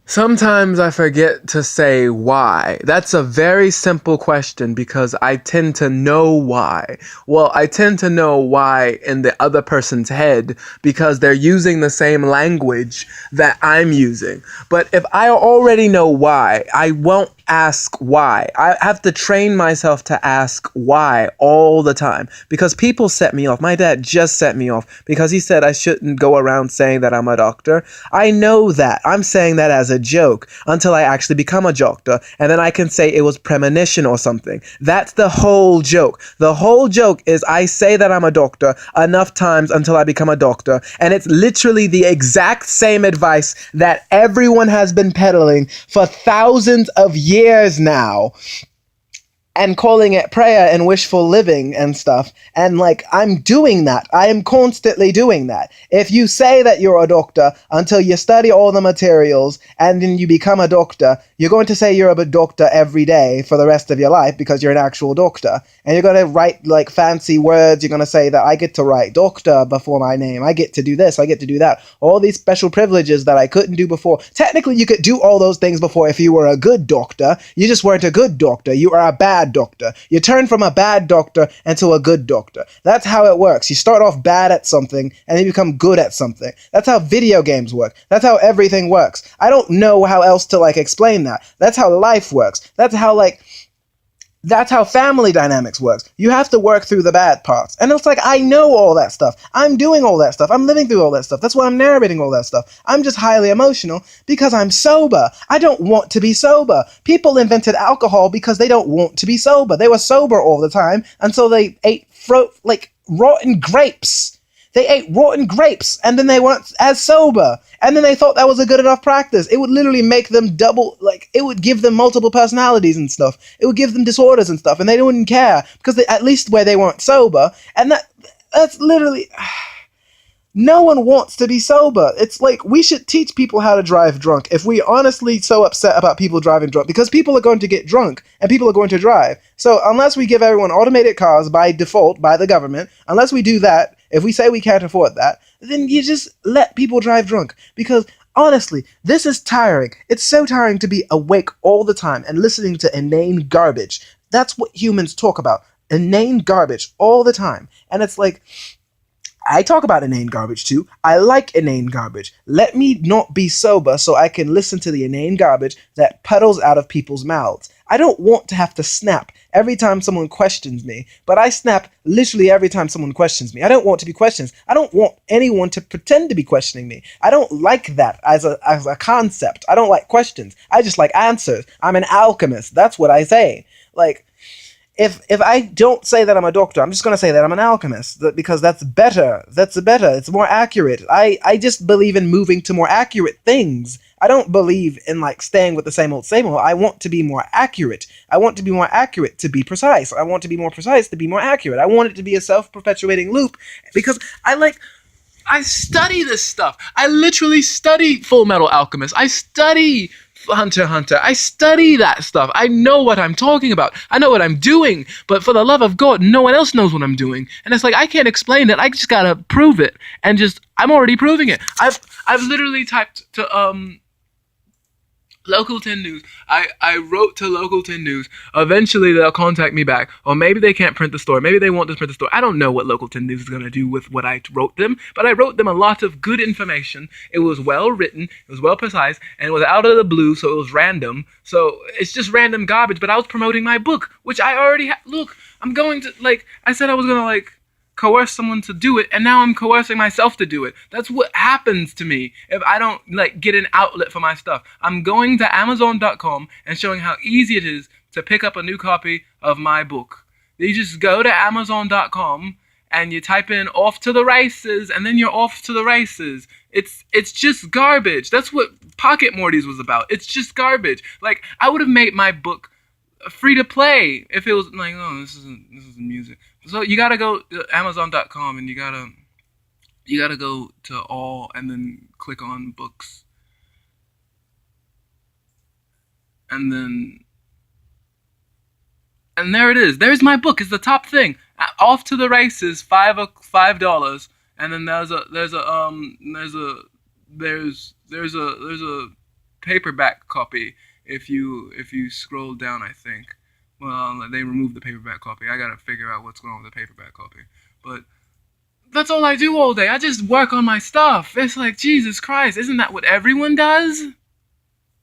Sometimes I forget to say why. That's a very simple question because I tend to know why. Well, I tend to know why in the other person's head because they're using the same language that I'm using. But if I already know why, I won't ask why. I have to train myself to ask why all the time because people set me off. My dad just set me off because he said I shouldn't go around saying that I'm a doctor. I know that. I'm saying that as a joke until I actually become a doctor, and then I can say it was premonition or something. That's the whole joke. The whole joke is I say that I'm a doctor enough times until I become a doctor, and it's literally the exact same advice that everyone has been peddling for thousands of years now, and calling it prayer and wishful living and stuff. And like, I'm doing that. I am constantly doing that. If you say that you're a doctor until you study all the materials and then you become a doctor, you're going to say you're a doctor every day for the rest of your life because you're an actual doctor. And you're going to write like fancy words. You're going to say that I get to write doctor before my name. I get to do this. I get to do that. All these special privileges that I couldn't do before. Technically, you could do all those things before if you were a good doctor. You just weren't a good doctor. You are a bad doctor. You turn from a bad doctor into a good doctor. That's how it works. You start off bad at something and then you become good at something. That's how video games work. That's how everything works. I don't know how else to like explain that. That's how life works. That's how family dynamics works. You have to work through the bad parts. And it's like, I know all that stuff. I'm doing all that stuff. I'm living through all that stuff. That's why I'm narrating all that stuff. I'm just highly emotional because I'm sober. I don't want to be sober. People invented alcohol because they don't want to be sober. They were sober all the time until they ate rotten grapes. They ate rotten grapes, and then they weren't as sober. And then they thought that was a good enough practice. It would literally make them it would give them multiple personalities and stuff. It would give them disorders and stuff, and they wouldn't care, because at least where they weren't sober, and that's literally... No one wants to be sober. It's like, we should teach people how to drive drunk if we're honestly so upset about people driving drunk, because people are going to get drunk and people are going to drive. So unless we give everyone automated cars by default by the government, unless we do that, if we say we can't afford that, then you just let people drive drunk. Because honestly, this is tiring. It's so tiring to be awake all the time and listening to inane garbage. That's what humans talk about. Inane garbage all the time. And it's like, I talk about inane garbage too. I like inane garbage. Let me not be sober so I can listen to the inane garbage that puddles out of people's mouths. I don't want to have to snap every time someone questions me, but I snap literally every time someone questions me. I don't want to be questioned. I don't want anyone to pretend to be questioning me. I don't like that as a concept. I don't like questions. I just like answers. I'm an alchemist. That's what I say. Like, if I don't say that I'm a doctor, I'm just going to say that I'm an alchemist, because that's better. That's better. It's more accurate. I just believe in moving to more accurate things. I don't believe in like staying with the same old, same old. I want to be more accurate. I want to be more accurate to be precise. I want to be more precise to be more accurate. I want it to be a self-perpetuating loop, because I study this stuff. I literally study Full Metal Alchemist. I study Hunter x Hunter. I study that stuff. I know what I'm talking about. I know what I'm doing. But for the love of God, no one else knows what I'm doing. And it's like, I can't explain it. I just gotta prove it. And I'm already proving it. I've literally typed to Local 10 News. I wrote to Local 10 News. Eventually they'll contact me back. Or maybe they can't print the story. Maybe they want to print the story. I don't know what Local 10 News is going to do with what I wrote them. But I wrote them a lot of good information. It was well written. It was well precise. And it was out of the blue, so it was random. So it's just random garbage. But I was promoting my book, which I already look, I'm going to, I said I was going to, coerce someone to do it, and now I'm coercing myself to do it. That's what happens to me if I don't get an outlet for my stuff. I'm going to Amazon.com and showing how easy it is to pick up a new copy of my book. You just go to Amazon.com and you type in "off to the races," and then you're off to the races. It's just garbage. That's what Pocket Mortys was about. It's just garbage. I would have made my book free to play if it was this isn't music. So you gotta go to Amazon.com and you gotta go to all and then click on books, and there it is. There's my book. It's the top thing. Off to the Races, $5, and then there's a paperback copy if you scroll down, I think. Well, they removed the paperback copy. I gotta figure out what's going on with the paperback copy. But that's all I do all day. I just work on my stuff. It's like, Jesus Christ, isn't that what everyone does?